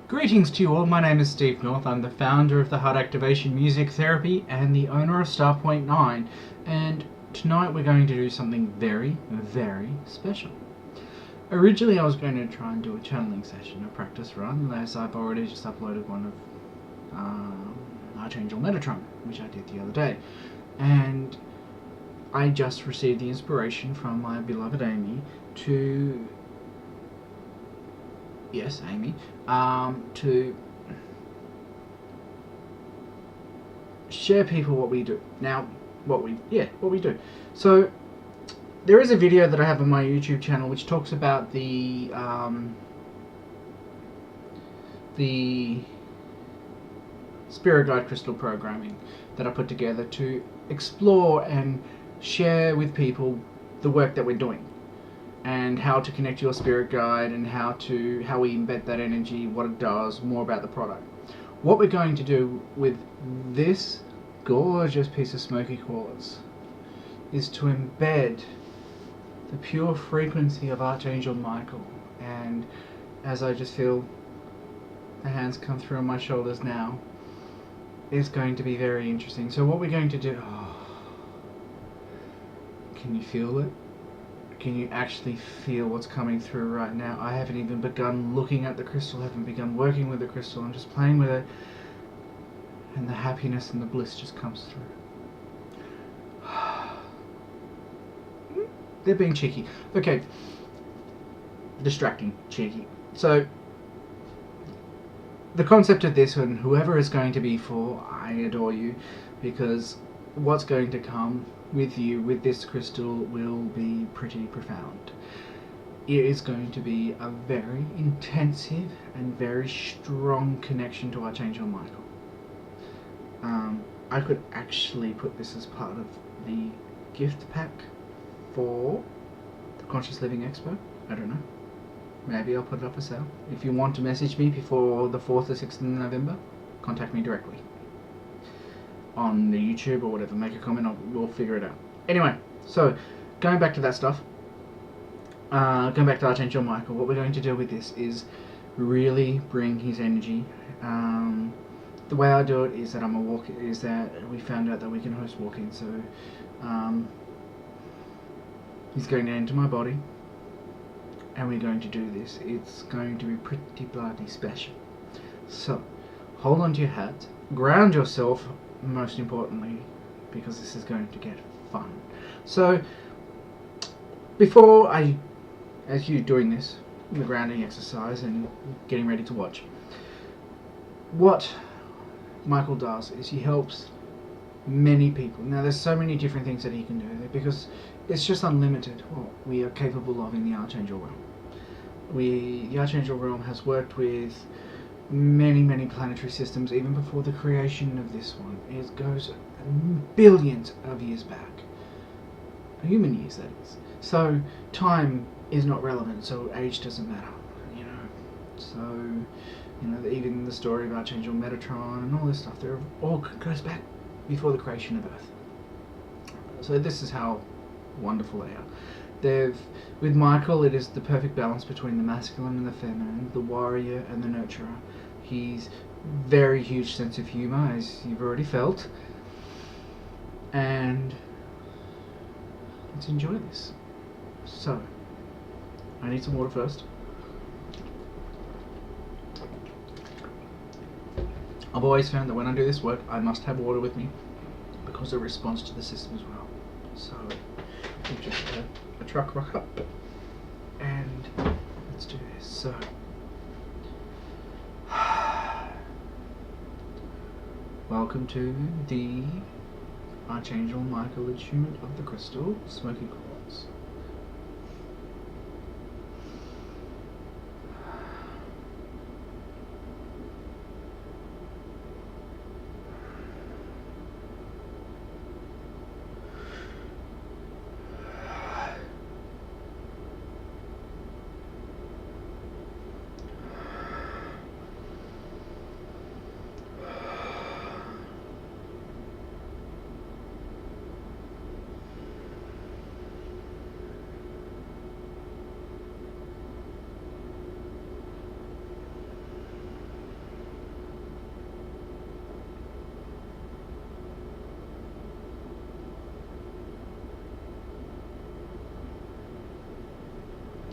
Greetings to you all, my name is Steve North, I'm the founder of the Heart Activation Music Therapy and the owner of Starpoint 9, and tonight we're going to do something very, very special. Originally I was going to try and do a channeling session, a practice run, as I've already just uploaded one of Archangel Michael, which I did the other day, and I just received the inspiration from my beloved Amy to share people what we do. Now, what we do. So, there is a video that I have on my YouTube channel which talks about the Spirit Guide Crystal programming that I put together to explore and share with people the work that we're doing, and how to connect to your spirit guide, and how we embed that energy, what it does, more about the product. What we're going to do with this gorgeous piece of smoky quartz is to embed the pure frequency of Archangel Michael, and as I just feel the hands come through on my shoulders now, it's going to be very interesting. So what we're going to do, can you feel it? Can you actually feel what's coming through right now? I haven't even begun looking at the crystal, haven't begun working with the crystal, I'm just playing with it, and the happiness and the bliss just comes through. They're being cheeky. Okay. Distracting, cheeky. So, the concept of this, and whoever is going to be for, I adore you, because what's going to come with you with this crystal will be pretty profound. It is going to be a very intensive and very strong connection to Archangel Michael. I could actually put this as part of the gift pack for the Conscious Living Expo. I don't know. Maybe I'll put it up for sale. If you want to message me before the 4th or 6th of November, contact me directly on the YouTube or whatever. Make a comment, we'll figure it out. Anyway, so going back to that stuff, going back to Archangel Michael, what we're going to do with this is really bring his energy. The way I do it is that we found out that we can host walk-ins, so he's going to enter my body, and we're going to do this. It's going to be pretty bloody special. So, hold on to your hat, ground yourself, most importantly, because this is going to get fun. So, before as you doing this, the grounding exercise and getting ready to watch, what Michael does is he helps many people. Now, there's so many different things that he can do, because it's just unlimited what we are capable of in the Archangel realm. The Archangel realm has worked with many planetary systems even before the creation of this one. It goes billions of years back. Human years, that is. So time is not relevant, so age doesn't matter, So, even the story of Archangel Metatron and all this stuff, they're all goes back before the creation of Earth. So this is how wonderful they are. With Michael, it is the perfect balance between the masculine and the feminine, the warrior and the nurturer. He's very huge sense of humor, as you've already felt. And let's enjoy this. So, I need some water first. I've always found that when I do this work, I must have water with me, because it responds to the system as well. So, we'll just a truck rock up, and let's do this. So, welcome to the Archangel Michael attunement of the crystal, smoky quartz.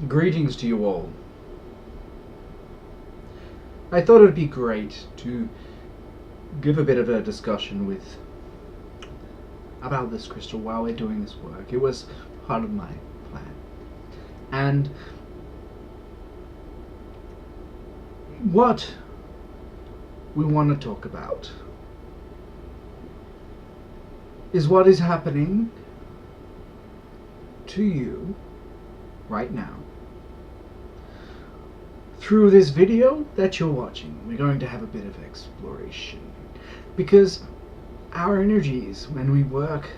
Greetings to you all. I thought it would be great to give a bit of a discussion about this crystal while we're doing this work. It was part of my plan. And what we want to talk about is what is happening to you right now. Through this video that you're watching, we're going to have a bit of exploration, because our energies, when we work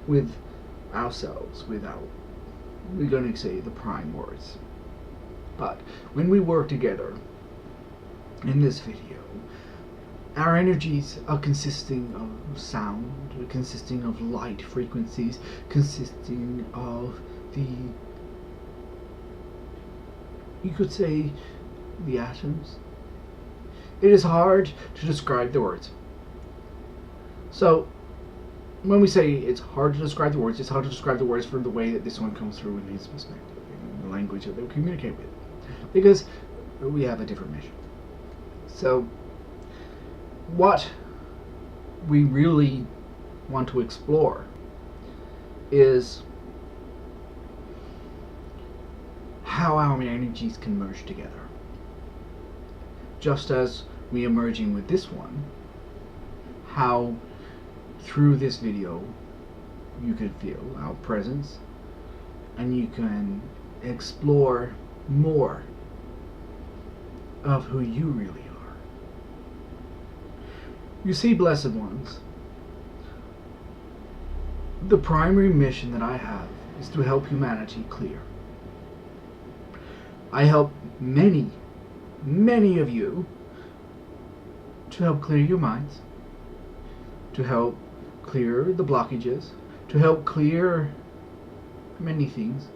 with ourselves, we're going to say the prime words, but when we work together in this video, our energies are consisting of sound, consisting of light frequencies, consisting of you could say, the atoms. It is hard to describe the words. So, when we say it's hard to describe the words, it's hard to describe the words for the way that this one comes through in his perspective, in the language that they communicate with. Because we have a different mission. So, what we really want to explore is how our energies can merge together. Just as we are merging with this one, how through this video you can feel our presence and you can explore more of who you really are. You see, blessed ones, the primary mission that I have is to help humanity clear. I help many of you to help clear your minds, to help clear the blockages, to help clear many things.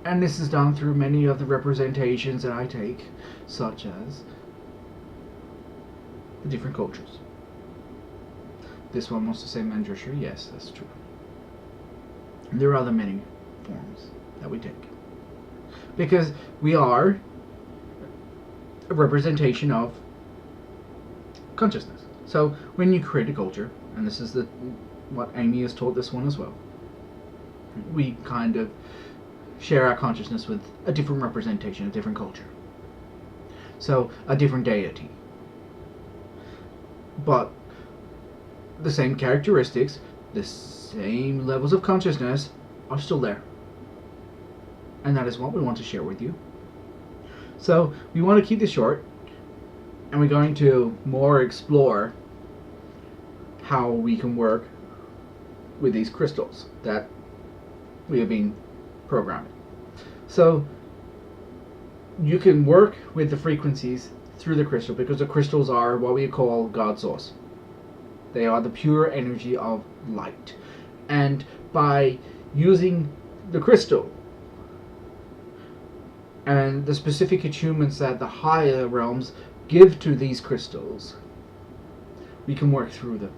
And this is done through many of the representations that I take, such as the different cultures. This one wants to say mandrasha. Yes, that's true. And there are other many forms that we take, because we are a representation of consciousness. So when you create a culture, and this is what Amy has taught this one as well, we kind of share our consciousness with a different representation, a different culture. So a different deity. But the same characteristics, the same levels of consciousness are still there. And that is what we want to share with you. So we want to keep this short, and we're going to more explore how we can work with these crystals that we have been programming. So you can work with the frequencies through the crystal, because the crystals are what we call God source. They are the pure energy of light. And by using the crystal and the specific attunements that the higher realms give to these crystals, we can work through them.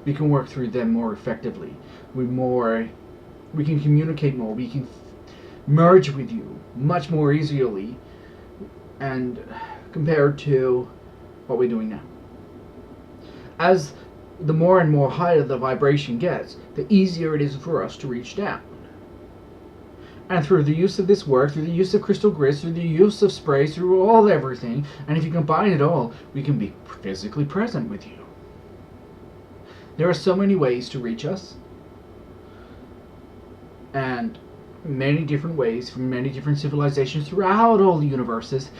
We can work through them more effectively. We can communicate more. We can merge with you much more easily, and compared to what we're doing now. As the more and more higher the vibration gets, the easier it is for us to reach down. And through the use of this work, through the use of crystal grids, through the use of sprays, through everything, and if you combine it all, we can be physically present with you. There are so many ways to reach us, and many different ways from many different civilizations throughout all the universes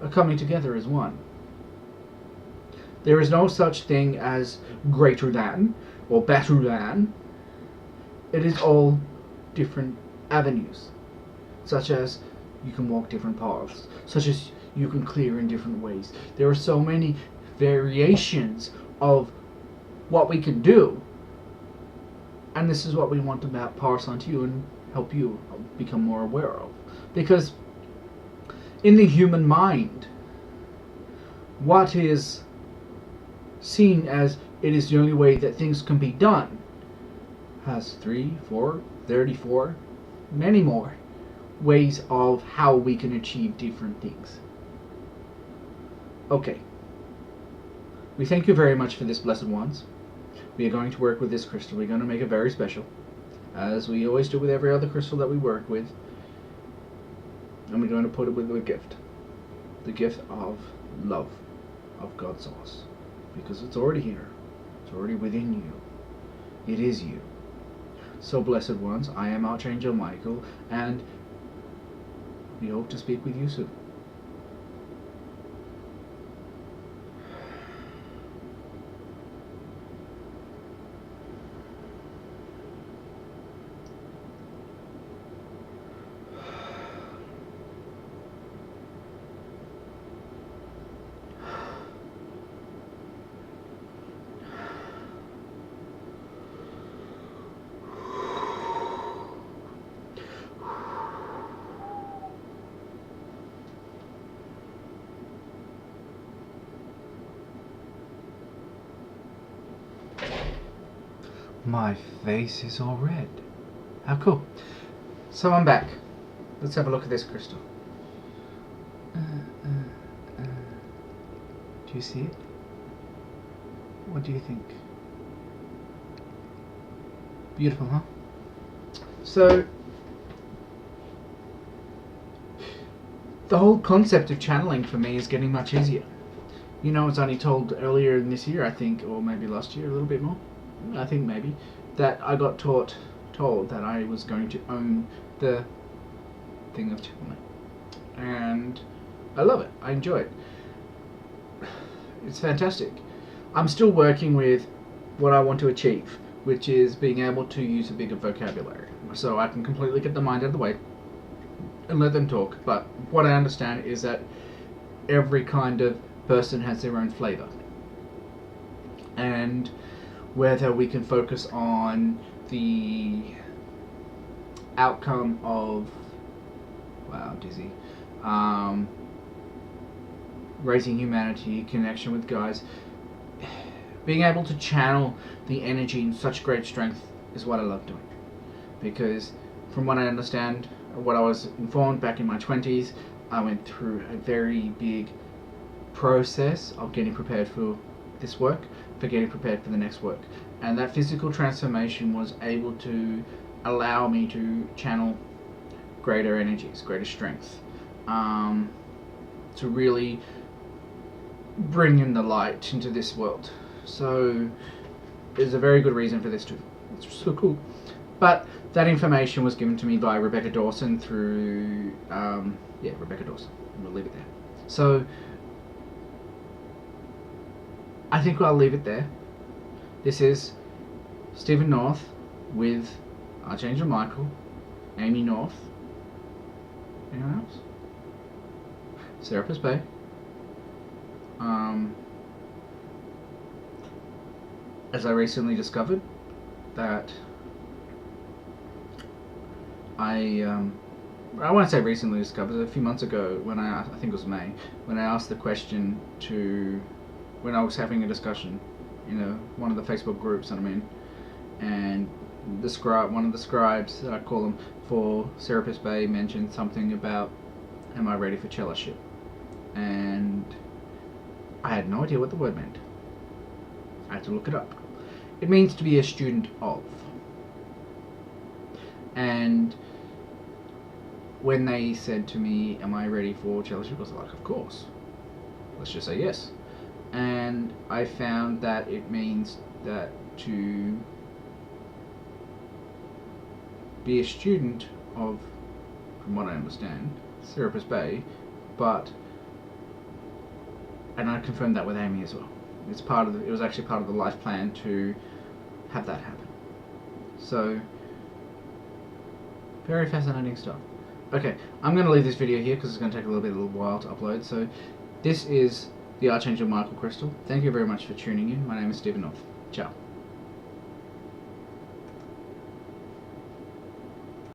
are coming together as one. There is no such thing as greater than or better than. It is all different avenues, such as you can walk different paths, such as you can clear in different ways. There are so many variations of what we can do, and this is what we want to pass on to you and help you become more aware of. Because in the human mind, what is seen as it is the only way that things can be done has 3, 4, 34 many more ways of how we can achieve different things. Okay. We thank you very much for this, blessed ones. We are going to work with this crystal. We're going to make it very special, as we always do with every other crystal that we work with. And we're going to put it with a gift. The gift of love, of God's source. Because it's already here. It's already within you. It is you. So, blessed ones, I am Archangel Michael, and we hope to speak with you soon. My face is all red. How cool. So I'm back. Let's have a look at this crystal. Do you see it? What do you think? Beautiful, huh? So, the whole concept of channeling for me is getting much easier. You know, it's only told earlier in this year, I think, or maybe last year, a little bit more. I think maybe, that I got told that I was going to own the thing of channeling. And I love it. I enjoy it. It's fantastic. I'm still working with what I want to achieve, which is being able to use a bigger vocabulary. So I can completely get the mind out of the way and let them talk. But what I understand is that every kind of person has their own flavor. And whether we can focus on the outcome of, wow, dizzy, raising humanity, connection with guys, being able to channel the energy in such great strength is what I love doing. Because from what I understand, what I was informed back in my 20s, I went through a very big process of getting prepared for this work, for getting prepared for the next work. And that physical transformation was able to allow me to channel greater energies, greater strength, to really bring in the light into this world. So there's a very good reason for this too. It's so cool. But that information was given to me by Rebecca Dawson through, Rebecca Dawson. We'll leave it there. So I think I'll leave it there. This is Stephen North with Archangel Michael, Amy North. Anyone else? Serapis Bay. As I recently discovered that I won't say recently discovered, a few months ago when I think it was May, when I asked the question when I was having a discussion, one of the Facebook groups that I'm in, and one of the scribes, I call them, for Serapis Bay mentioned something about, am I ready for cellowship? And I had no idea what the word meant. I had to look it up. It means to be a student of. And when they said to me, am I ready for cellowship? I was like, of course. Let's just say yes. And I found that it means that to be a student of, from what I understand, Serapis Bay, and I confirmed that with Amy as well. It was actually part of the life plan to have that happen. So, very fascinating stuff. Okay, I'm going to leave this video here because it's going to take a little while to upload. So, this is the Archangel Michael crystal. Thank you very much for tuning in. My name is Stephen North. Ciao.